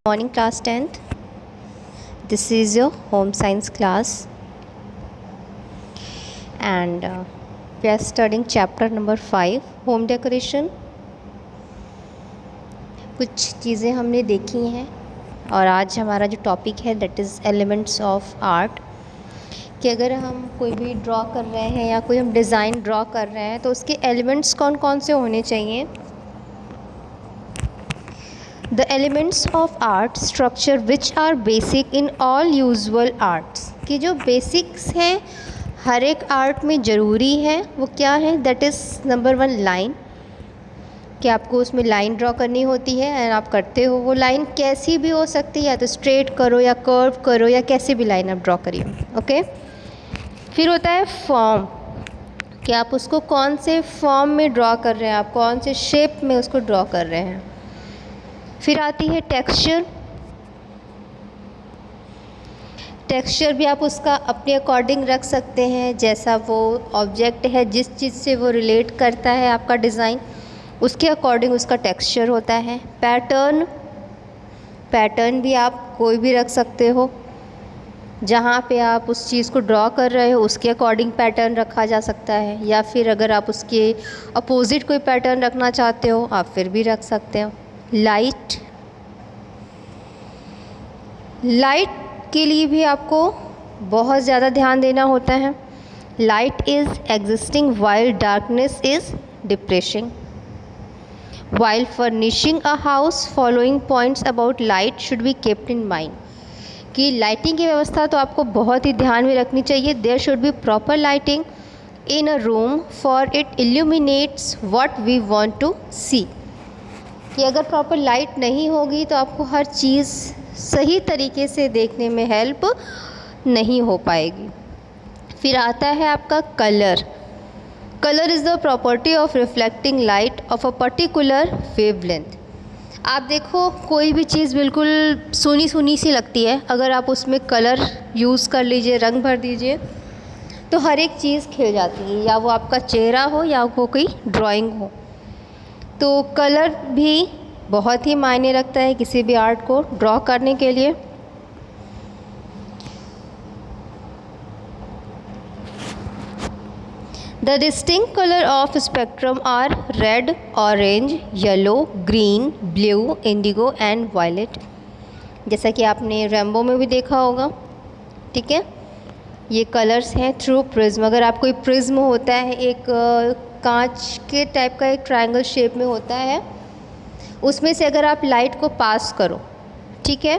Morning class 10th. This is your home science class and we are studying chapter number 5 home decoration. कुछ चीज़ें हमने देखी हैं और आज हमारा जो टॉपिक है that is elements of art कि अगर हम कोई भी ड्रॉ कर रहे हैं या कोई हम डिज़ाइन ड्रॉ कर रहे हैं तो उसके एलिमेंट्स कौन कौन से होने चाहिए. The elements of art structure which are basic in all usual arts कि जो बेसिक्स हैं हर एक आर्ट में ज़रूरी है वो क्या है. दैट इज़ नंबर 1 लाइन कि आपको उसमें लाइन ड्रॉ करनी होती है एंड आप करते हो. वो लाइन कैसी भी हो सकती है, या तो स्ट्रेट करो या कर्व करो या कैसे भी लाइन आप ड्रॉ करिए. ओके. फिर होता है फॉर्म कि आप उसको कौन से फॉर्म में ड्रॉ कर रहे हैं, आप कौन से शेप में उसको ड्रॉ कर रहे हैं. फिर आती है टेक्सचर. टेक्सचर भी आप उसका अपने अकॉर्डिंग रख सकते हैं, जैसा वो ऑब्जेक्ट है, जिस चीज़ से वो रिलेट करता है आपका डिज़ाइन, उसके अकॉर्डिंग उसका टेक्सचर होता है. पैटर्न भी आप कोई भी रख सकते हो. जहाँ पे आप उस चीज़ को ड्रॉ कर रहे हो उसके अकॉर्डिंग पैटर्न रखा जा सकता है, या फिर अगर आप उसके अपोजिट कोई पैटर्न रखना चाहते हो आप फिर भी रख सकते हो. लाइट के लिए भी आपको बहुत ज़्यादा ध्यान देना होता है. Light is existing while darkness is depressing. While furnishing a house following points about light should be kept in mind कि लाइटिंग की व्यवस्था तो आपको बहुत ही ध्यान में रखनी चाहिए. There should be proper lighting in a room for it illuminates what we want to see कि अगर प्रॉपर लाइट नहीं होगी तो आपको हर चीज़ सही तरीके से देखने में हेल्प नहीं हो पाएगी. फिर आता है आपका colour. Colour is the property of reflecting light of a particular wavelength. आप देखो कोई भी चीज़ बिल्कुल सूनी सूनी सी लगती है, अगर आप उसमें कलर यूज़ कर लीजिए, रंग भर दीजिए तो हर एक चीज़ खिल जाती है, या वो आपका चेहरा हो या वो कोई ड्राइंग हो. तो कलर भी बहुत ही मायने रखता है किसी भी आर्ट को ड्रॉ करने के लिए. The distinct colour of spectrum are red, orange, yellow, green, blue, indigo and violet. जैसा कि आपने रेनबो में भी देखा होगा. ठीक है, ये कलर्स हैं थ्रू प्रिज्म. अगर आप कोई प्रिज्म होता है, एक कांच के टाइप का एक ट्रायंगल शेप में होता है, उसमें से अगर आप लाइट को पास करो, ठीक है,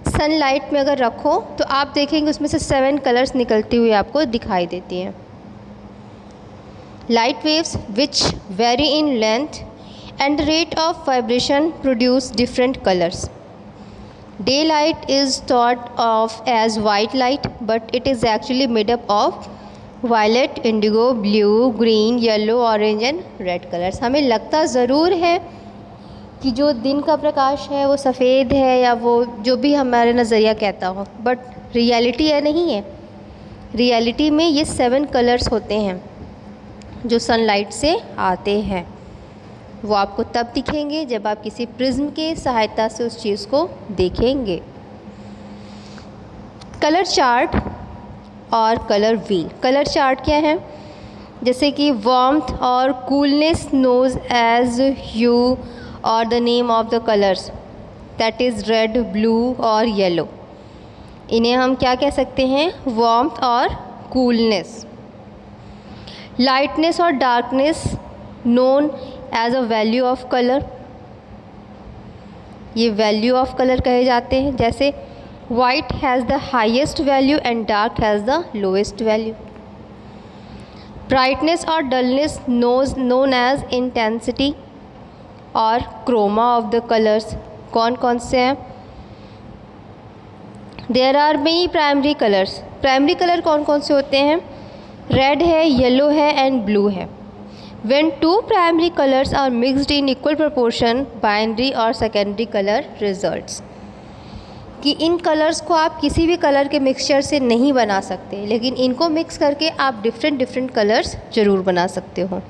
सनलाइट में अगर रखो तो आप देखेंगे उसमें से 7 कलर्स निकलती हुई आपको दिखाई देती हैं. Light waves which vary in length and the rate of vibration produce different colours. Day light is thought of as white light but it is actually made up of violet, indigo, blue, green, yellow, orange and red colours. हमें लगता ज़रूर है कि जो दिन का प्रकाश है वो सफ़ेद है या वो जो भी हमारे नज़रिया कहता हो, बट रियलिटी है नहीं है. रियलिटी में ये 7 कलर्स होते हैं जो सनलाइट से आते हैं. वो आपको तब दिखेंगे जब आप किसी प्रिज्म के सहायता से उस चीज़ को देखेंगे. कलर चार्ट और कलर व्हील. कलर चार्ट क्या है? जैसे कि वार्मथ और कूलनेस नोज एज ह्यू और the name of the colours that is red, blue और येलो. इन्हें हम क्या कह सकते हैं? वार्मथ और कूलनेस. लाइटनेस और darkness known as a value of colour. ये वैल्यू ऑफ कलर कहे जाते हैं. जैसे white has the highest value and dark has the lowest value. Brightness और डलनेस नोन एज इंटेंसिटी और क्रोमा ऑफ द कलर्स. कौन कौन से हैं? There are many primary colours. Primary colour कौन कौन से होते हैं? रेड है, येलो है एंड ब्लू है. When 2 primary colours are mixed in equal proportion binary और सेकेंडरी कलर रिजल्ट्स. कि इन कलर्स को आप किसी भी कलर के मिक्सचर से नहीं बना सकते, लेकिन इनको मिक्स करके आप डिफरेंट कलर्स ज़रूर बना सकते हो.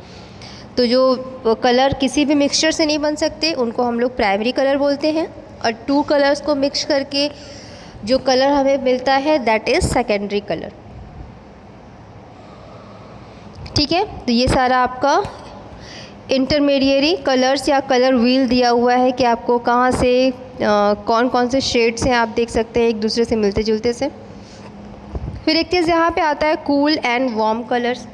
तो जो कलर किसी भी मिक्सचर से नहीं बन सकते उनको हम लोग प्राइमरी कलर बोलते हैं, और टू कलर्स को मिक्स करके जो कलर हमें मिलता है दैट इज़ सेकेंडरी कलर। ठीक है, तो ये सारा आपका इंटरमीडिएरी कलर्स या कलर व्हील दिया हुआ है कि आपको कहाँ से कौन कौन से शेड्स हैं आप देख सकते हैं एक दूसरे से मिलते जुलते से। फिर एक चीज़ यहाँ पे आता है cool and warm colours.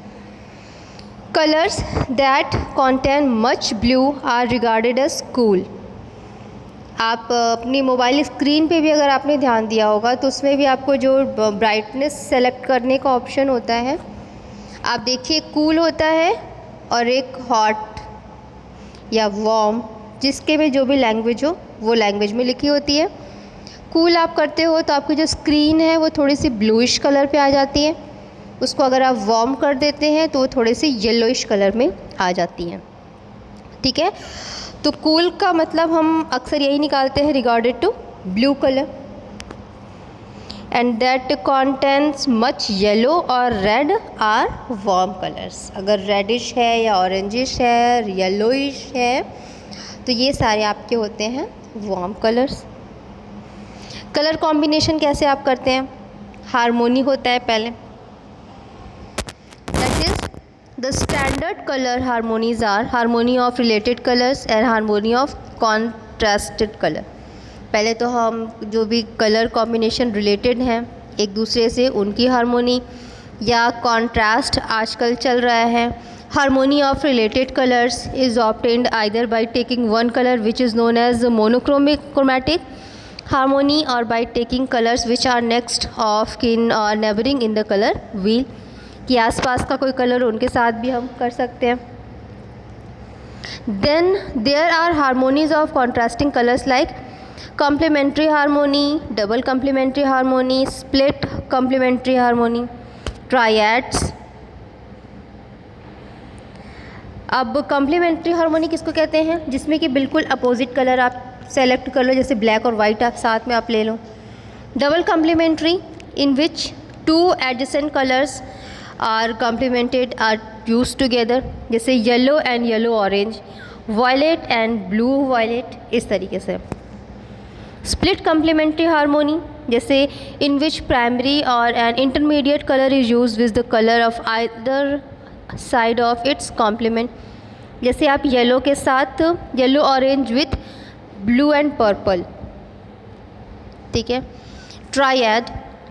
Colours that contain much blue are regarded as cool. आप अपनी मोबाइल स्क्रीन पे भी अगर आपने ध्यान दिया होगा तो उसमें भी आपको जो ब्राइटनेस सेलेक्ट करने का ऑप्शन होता है, आप देखिए कूल होता है और एक हॉट या वार्म, जिसके में जो भी लैंग्वेज हो वो लैंग्वेज में लिखी होती है। कूल आप करते हो तो आपकी जो स्क्रीन है वो थोड़ी सी ब्लूइश कलर पे आ जाती है, उसको अगर आप वार्म कर देते हैं तो वो थोड़े से येलोइश कलर में आ जाती हैं। ठीक है, तो कूल का मतलब हम अक्सर यही निकालते हैं regarded to blue colour and that contents much yellow और रेड आर वार्म कलर्स। अगर रेडिश है या ऑरेंजिश है, येलोइश है, तो ये सारे आपके होते हैं वार्म कलर्स। कलर कॉम्बिनेशन कैसे आप करते हैं? हारमोनी होता है पहले, that is the standard colour harmonies are harmony of related colours and harmony of contrasted colour. पहले तो हम जो भी कलर कॉम्बिनेशन रिलेटेड हैं एक दूसरे से उनकी हारमोनी, या कॉन्ट्रास्ट आजकल चल रहा है। Harmony of related colours is obtained either by taking one colour which is known as monochromatic harmony or by taking colours which are next of kin or neighbouring in the colour wheel, कि आसपास का कोई colour उनके साथ भी हम कर सकते हैं। Then there are harmonies of contrasting colours like complementary harmony, double complementary harmony, split complementary harmony, triads। अब complementary harmony किसको कहते हैं? जिसमें कि बिल्कुल अपोजिट कलर आप सेलेक्ट कर लो, जैसे ब्लैक और वाइट आप साथ में आप ले लो। Double complementary in which two adjacent colors are complemented are used together, जैसे yellow and yellow orange, violet and blue violet, इस तरीके से। स्प्लिट कम्प्लीमेंट्री हारमोनी, जैसे इन विच प्राइमरी और an intermediate colour is use with the colour of either side of its complement, जैसे आप yellow के साथ yellow orange with blue and purple. ठीक है, triad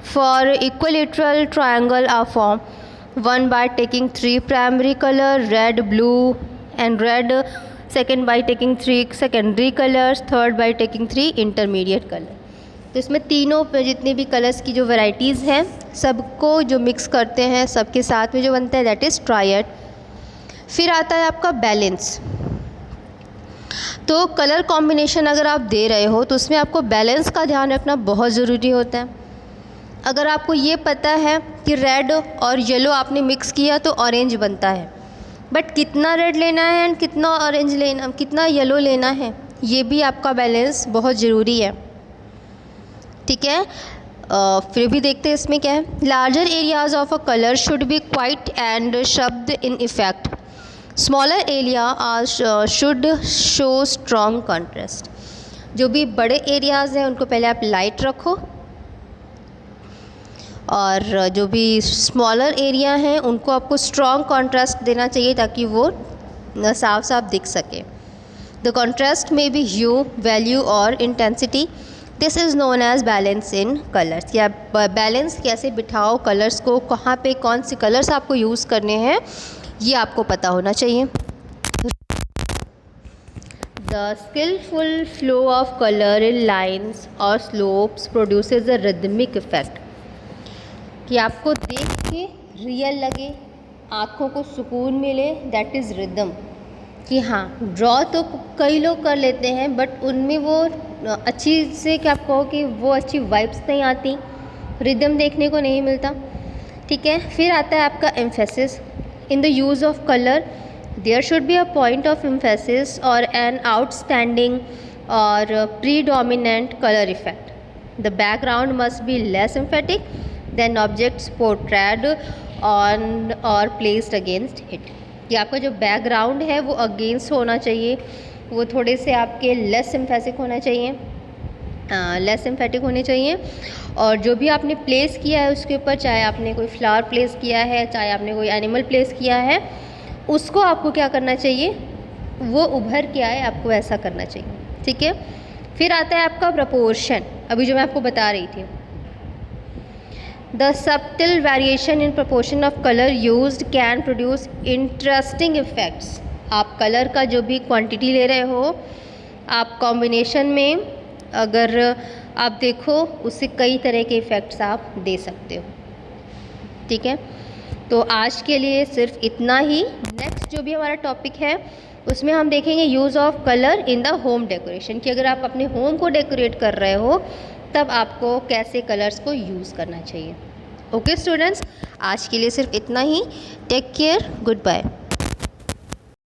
for equilateral triangle are form one by taking 3 primary colour red blue and red, second by taking 3 secondary colours, third by taking 3 intermediate colour. तो इसमें तीनों पे जितने भी colours की जो वैराइटीज़ हैं सबको जो मिक्स करते हैं सबके साथ में जो बनता है दैट इज़ ट्रायड। फिर आता है आपका बैलेंस। तो कलर कॉम्बिनेशन अगर आप दे रहे हो तो उसमें आपको बैलेंस का ध्यान रखना बहुत ज़रूरी होता है। अगर आपको ये पता है कि रेड और येलो आपने मिक्स किया तो ऑरेंज बनता है, बट कितना रेड लेना है एंड कितना ऑरेंज लेना, कितना येलो लेना है, ये भी आपका बैलेंस बहुत ज़रूरी है। ठीक है, फिर भी देखते हैं इसमें क्या है। Larger areas of a colour should be quiet and subdued in effect, smaller area are should show strong contrast. जो भी बड़े एरियाज़ हैं उनको पहले आप लाइट रखो, और जो भी स्मॉलर एरिया हैं उनको आपको स्ट्रॉन्ग कॉन्ट्रास्ट देना चाहिए ताकि वो साफ साफ दिख सके। द कॉन्ट्रास्ट में बी ह्यू, वैल्यू और intensity. This is known as balance in colours. या बैलेंस कैसे बिठाओ कलर्स को, कहाँ पे कौन से कलर्स आपको यूज़ करने हैं ये आपको पता होना चाहिए। The skilful flow of colour in lines और slopes produces a rhythmic effect, कि आपको देख के रियल लगे, आँखों को सुकून मिले, दैट इज़ रिदम। कि हाँ, ड्रॉ तो कई लोग कर लेते हैं बट उनमें वो अच्छी से क्या आप कहो कि वो अच्छी वाइब्स नहीं आती, रिदम देखने को नहीं मिलता। ठीक है, फिर आता है आपका emphasis. In the use of colour there should be a point of emphasis और एन आउटस्टैंडिंग और predominant colour effect. The background must be less emphatic than objects portrayed on और प्लेस्ड अगेंस्ट इट। कि आपका जो background है वो against होना चाहिए, वो थोड़े से आपके लेस एम्फेसिक होना चाहिए। लेस एम्फेटिक होने चाहिए। और जो भी आपने प्लेस किया है उसके ऊपर, चाहे आपने कोई फ्लावर प्लेस किया है, चाहे आपने कोई एनिमल प्लेस किया है, उसको आपको क्या करना चाहिए, वो उभर के आए, आपको ऐसा करना चाहिए। ठीक है। फिर आता है आपका प्रपोर्शन, अभी जो मैं आपको बता रही थी। The subtle variation in proportion of colour used can produce interesting effects. आप कलर का जो भी क्वांटिटी ले रहे हो, आप कॉम्बिनेशन में अगर आप देखो, उससे कई तरह के इफ़ेक्ट्स आप दे सकते हो। ठीक है। तो आज के लिए सिर्फ इतना ही। नेक्स्ट जो भी हमारा टॉपिक है उसमें हम देखेंगे use of colour in the home decoration, कि अगर आप अपने होम को डेकोरेट कर रहे हो तब आपको कैसे कलर्स को यूज़ करना चाहिए। ओके स्टूडेंट्स, आज के लिए सिर्फ इतना ही। Take care, good bye.